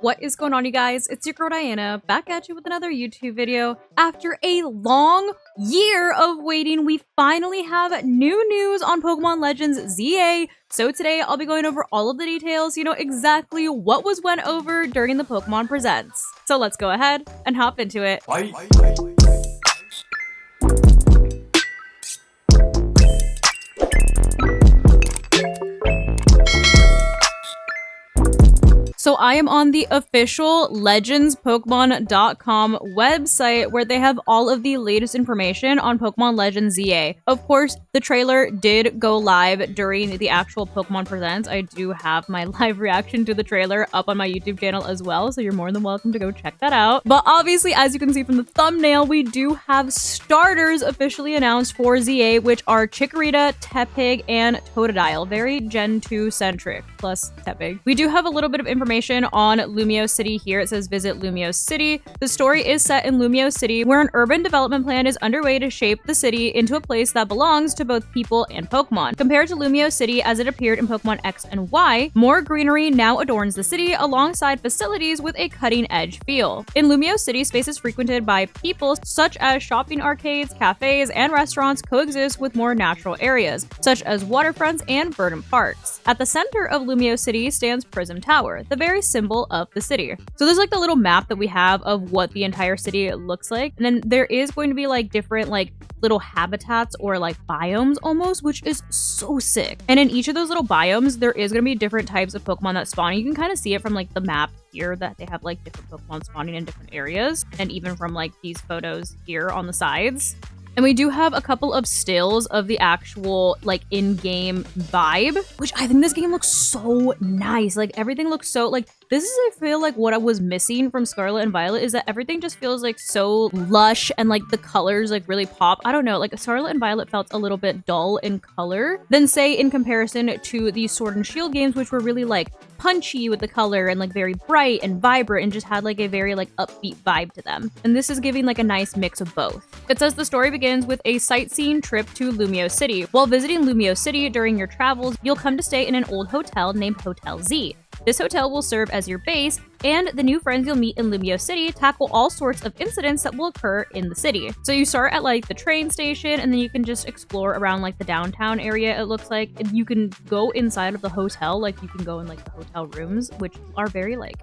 What is going on, you guys? It's your girl Diana, back at you with another YouTube video. After a long year of waiting, we finally have new news on Pokemon Legends ZA. So today I'll be going over all of the details, exactly what was went over during the Pokemon Presents. So let's go ahead and hop into it. So I am on the official LegendsPokemon.com website where they have all of the latest information on Pokemon Legends ZA. Of course, the trailer did go live during the actual Pokemon Presents. I do have my live reaction to the trailer up on my YouTube channel as well, so you're more than welcome to go check that out. But obviously, as you can see from the thumbnail, we do have starters officially announced for ZA, which are Chikorita, Tepig, and Totodile. Very Gen 2 centric, plus Tepig. We do have a little bit of information on Lumiose City here. It says visit Lumiose City. The story is set in Lumiose City, where an urban development plan is underway to shape the city into a place that belongs to both people and Pokemon. Compared to Lumiose City as it appeared in Pokemon X and Y, more greenery now adorns the city alongside facilities with a cutting-edge feel. In Lumiose City, spaces frequented by people such as shopping arcades, cafes, and restaurants coexist with more natural areas, such as waterfronts and verdant parks. At the center of Lumiose City stands Prism Tower, the very symbol of the city. So there's like the little map that we have of what the entire city looks like. And then there is going to be like different like little habitats or like biomes almost, which is so sick. And in each of those little biomes, there is going to be different types of Pokemon that spawn. You can kind of see it from like the map here that they have like different Pokemon spawning in different areas. And even from like these photos here on the sides. And we do have a couple of stills of the actual like in-game vibe, which I think this game looks so nice. Like everything looks so like, this is, I feel like what I was missing from Scarlet and Violet is that everything just feels like so lush and like the colors like really pop. I don't know, like Scarlet and Violet felt a little bit dull in color than say in comparison to the Sword and Shield games, which were really like punchy with the color and like very bright and vibrant and just had like a very like upbeat vibe to them. And this is giving like a nice mix of both. It says the story begins with a sightseeing trip to Lumiose City. While visiting Lumiose City during your travels, you'll come to stay in an old hotel named Hotel Z. This hotel will serve as your base, and the new friends you'll meet in Lumiose City tackle all sorts of incidents that will occur in the city. So you start at like the train station, and then you can just explore around like the downtown area, it looks like. And you can go inside of the hotel, like you can go in like the hotel rooms, which are very like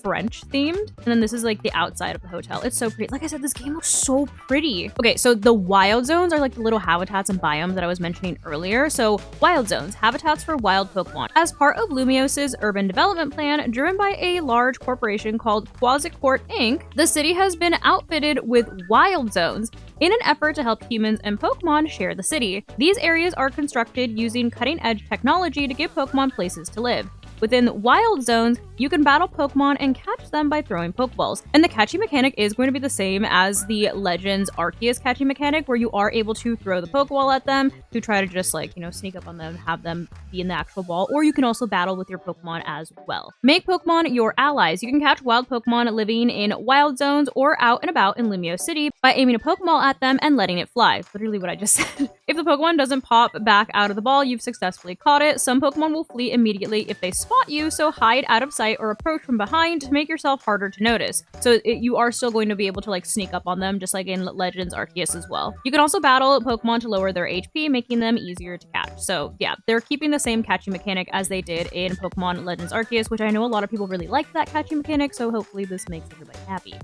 French themed. And then this is like the outside of the hotel. It's so pretty. Like I said, this game looks so pretty. Okay, so the wild zones are like the little habitats and biomes that I was mentioning earlier. So wild zones, habitats for wild Pokemon. As part of Lumiose's urban development plan, driven by a large corporation called Quasicorp Inc., the city has been outfitted with wild zones in an effort to help humans and Pokemon share the city. These areas are constructed using cutting-edge technology to give Pokemon places to live. Within wild zones, you can battle Pokemon and catch them by throwing Pokeballs. And the catching mechanic is going to be the same as the Legends Arceus catching mechanic, where you are able to throw the Pokeball at them to try to just like, sneak up on them, have them be in the actual ball, or you can also battle with your Pokemon as well. Make Pokemon your allies. You can catch wild Pokemon living in wild zones or out and about in Lumiose City by aiming a Pokeball at them and letting it fly. Literally what I just said. If the Pokemon doesn't pop back out of the ball, you've successfully caught it. Some Pokemon will flee immediately if they spot you, so hide out of sight or approach from behind to make yourself harder to notice. So you are still going to be able to like sneak up on them, just like in Legends Arceus as well. You can also battle Pokemon to lower their HP, making them easier to catch. So yeah, they're keeping the same catching mechanic as they did in Pokemon Legends Arceus, which I know a lot of people really like that catching mechanic, so hopefully this makes everybody happy.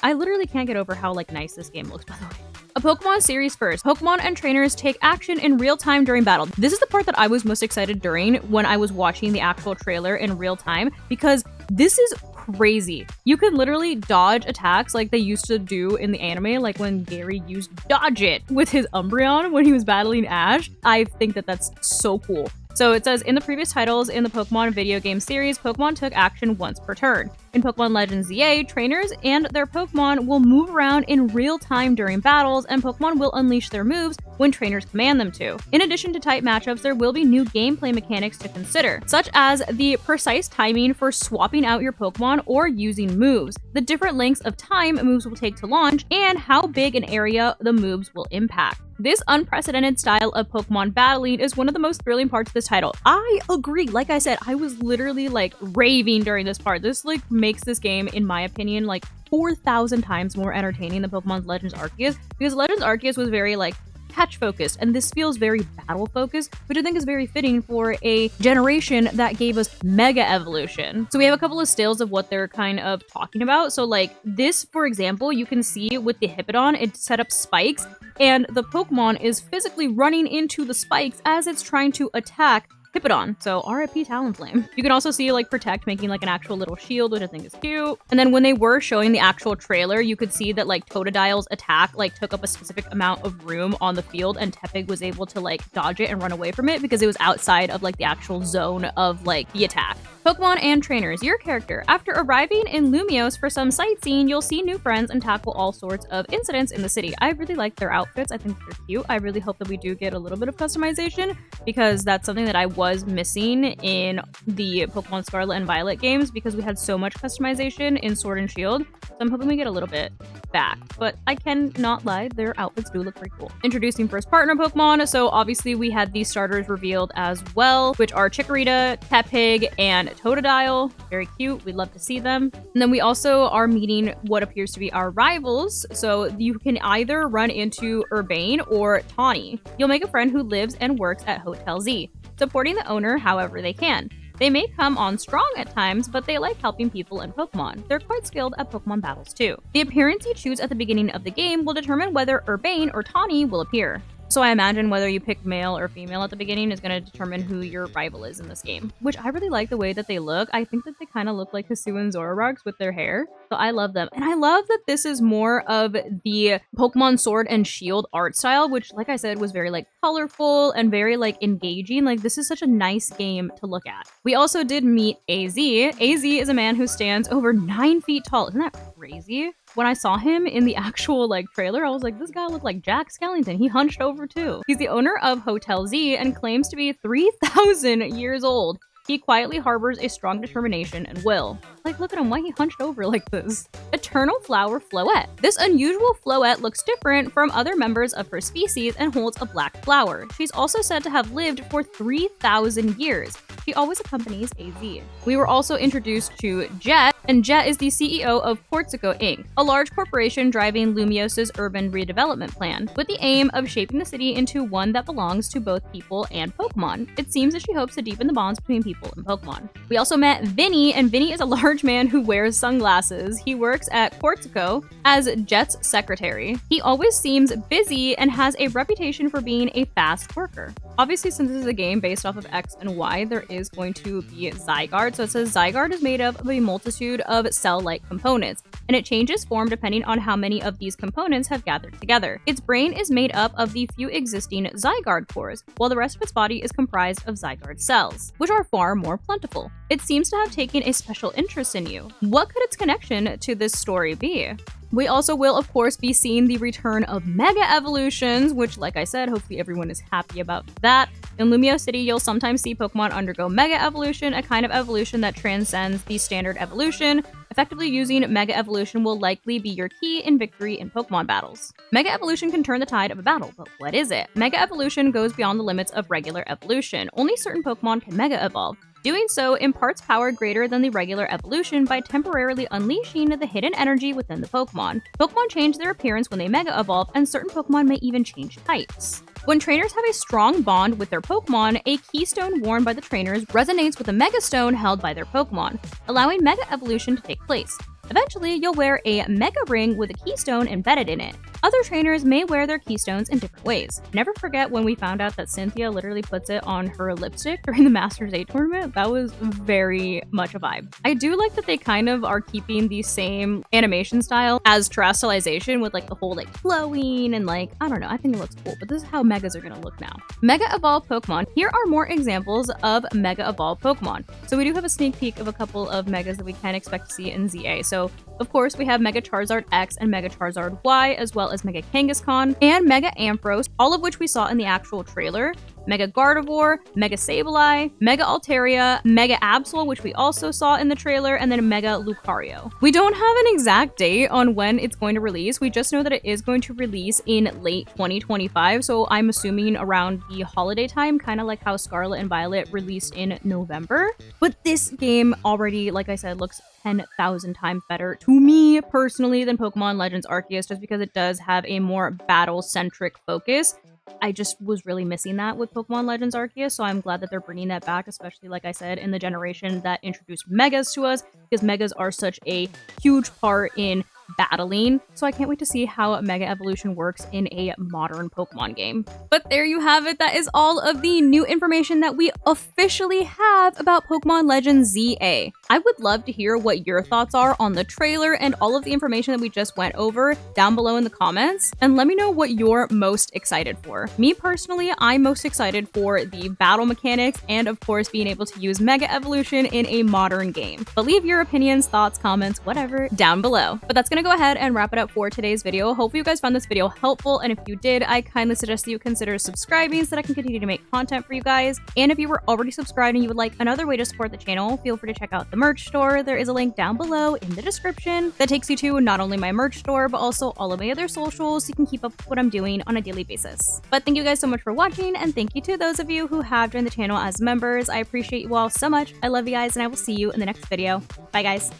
I literally can't get over how like nice this game looks, by the way. A Pokemon series first. Pokemon and trainers take action in real time during battle. This is the part that I was most excited during when I was watching the actual trailer in real time, because this is crazy. You can literally dodge attacks like they used to do in the anime, like when Gary used Dodge It with his Umbreon when he was battling Ash. I think that that's so cool. So it says, in the previous titles in the Pokemon video game series, Pokemon took action once per turn. In Pokemon Legends ZA, trainers and their Pokemon will move around in real time during battles, and Pokemon will unleash their moves when trainers command them to. In addition to type matchups, there will be new gameplay mechanics to consider, such as the precise timing for swapping out your Pokemon or using moves, the different lengths of time moves will take to launch, and how big an area the moves will impact. This unprecedented style of Pokemon battling is one of the most thrilling parts of this title. I agree. Like I said, I was literally like raving during this part. This like makes this game, in my opinion, like 4,000 times more entertaining than Pokemon Legends Arceus, because Legends Arceus was very like catch focused, and this feels very battle focused, which I think is very fitting for a generation that gave us Mega Evolution. So we have a couple of stills of what they're kind of talking about. So like this, for example, you can see with the Hippodon, it set up spikes, and the Pokemon is physically running into the spikes as it's trying to attack Hippodon, so RIP Talonflame. You can also see like Protect making like an actual little shield, which I think is cute. And then when they were showing the actual trailer, you could see that like Totodile's attack like took up a specific amount of room on the field, and Tepig was able to like dodge it and run away from it because it was outside of like the actual zone of like the attack. Pokemon and trainers, your character. After arriving in Lumiose for some sightseeing, you'll see new friends and tackle all sorts of incidents in the city. I really like their outfits. I think they're cute. I really hope that we do get a little bit of customization, because that's something that I was missing in the Pokemon Scarlet and Violet games, because we had so much customization in Sword and Shield. So I'm hoping we get a little bit back, but I cannot lie, their outfits do look pretty cool. Introducing first partner Pokemon. So obviously we had these starters revealed as well, which are Chikorita, Tepig, and Totodile. Very cute. We'd love to see them. And then we also are meeting what appears to be our rivals. So you can either run into Urbane or Tawny. You'll make a friend who lives and works at Hotel Z, supporting the owner however they can. They may come on strong at times, but they like helping people and Pokemon. They're quite skilled at Pokemon battles too. The appearance you choose at the beginning of the game will determine whether Urbane or Tawny will appear. So I imagine whether you pick male or female at the beginning is going to determine who your rival is in this game, which I really like the way that they look. I think that they kind of look like Hisuian and Zoroarks with their hair. So I love them. And I love that this is more of the Pokemon Sword and Shield art style, which like I said was very like colorful and very like engaging. Like this is such a nice game to look at. We also did meet AZ. AZ is a man who stands over 9 feet tall. Isn't that crazy? When I saw him in the actual like trailer, I was like, this guy looked like Jack Skellington. He hunched over too. He's the owner of Hotel Z and claims to be 3,000 years old. He quietly harbors a strong determination and will. Like, look at him, why he hunched over like this? Eternal Flower Floette. This unusual Floette looks different from other members of her species and holds a black flower. She's also said to have lived for 3,000 years. She always accompanies AZ. We were also introduced to Jet, and Jet is the CEO of Portico Inc., a large corporation driving Lumiose's urban redevelopment plan, with the aim of shaping the city into one that belongs to both people and Pokemon. It seems that she hopes to deepen the bonds between people and Pokemon. We also met Vinny, and Vinny is a large man who wears sunglasses. He works at Portico as Jet's secretary. He always seems busy and has a reputation for being a fast worker. Obviously, since this is a game based off of X and Y, there is going to be Zygarde. So it says Zygarde is made up of a multitude of cell-like components, and it changes form depending on how many of these components have gathered together. Its brain is made up of the few existing Zygarde cores, while the rest of its body is comprised of Zygarde cells, which are far more plentiful. It seems to have taken a special interest in you. What could its connection to this story be? We also will, of course, be seeing the return of Mega Evolutions, which, like I said, hopefully everyone is happy about that. In Lumiose City, you'll sometimes see Pokemon undergo Mega Evolution, a kind of evolution that transcends the standard evolution. Effectively using Mega Evolution will likely be your key in victory in Pokemon battles. Mega Evolution can turn the tide of a battle, but what is it? Mega Evolution goes beyond the limits of regular evolution. Only certain Pokemon can Mega Evolve. Doing so imparts power greater than the regular evolution by temporarily unleashing the hidden energy within the Pokemon. Pokemon change their appearance when they Mega Evolve, and certain Pokemon may even change types. When trainers have a strong bond with their Pokemon, a keystone worn by the trainers resonates with a Mega Stone held by their Pokemon, allowing Mega Evolution to take place. Eventually, you'll wear a Mega Ring with a keystone embedded in it. Other trainers may wear their keystones in different ways. Never forget when we found out that Cynthia literally puts it on her lipstick during the Masters 8 tournament. That was very much a vibe. I do like that they kind of are keeping the same animation style as Terastallization, with like the whole like glowing and like, I don't know, I think it looks cool, but this is how Megas are gonna look now. Mega Evolved Pokemon. Here are more examples of Mega Evolved Pokemon. So we do have a sneak peek of a couple of Megas that we can expect to see in ZA. So So of course, we have Mega Charizard X and Mega Charizard Y, as well as Mega Kangaskhan and Mega Ampharos, all of which we saw in the actual trailer. Mega Gardevoir, Mega Sableye, Mega Altaria, Mega Absol, which we also saw in the trailer, and then Mega Lucario. We don't have an exact date on when it's going to release. We just know that it is going to release in late 2025, so I'm assuming around the holiday time, kind of like how Scarlet and Violet released in November. But this game already, like I said, looks 10,000 times better to me personally than Pokemon Legends Arceus, just because it does have a more battle-centric focus. I just was really missing that with Pokemon Legends Arceus, so I'm glad that they're bringing that back, especially, like I said, in the generation that introduced Megas to us, because Megas are such a huge part in battling. So I can't wait to see how Mega Evolution works in a modern Pokemon game. But there you have it. That is all of the new information that we officially have about Pokemon Legends ZA. I would love to hear what your thoughts are on the trailer and all of the information that we just went over down below in the comments, and let me know what you're most excited for. Me personally, I'm most excited for the battle mechanics and of course being able to use Mega Evolution in a modern game. But leave your opinions, thoughts, comments, whatever down below. But that's gonna go ahead and wrap it up for today's video. Hopefully you guys found this video helpful, and if you did, I kindly suggest that you consider subscribing so that I can continue to make content for you guys. And if you were already subscribed and you would like another way to support the channel, feel free to check out the merch store. There is a link down below in the description that takes you to not only my merch store, but also all of my other socials so you can keep up with what I'm doing on a daily basis. But thank you guys so much for watching, and thank you to those of you who have joined the channel as members. I appreciate you all so much. I love you guys, and I will see you in the next video. Bye guys.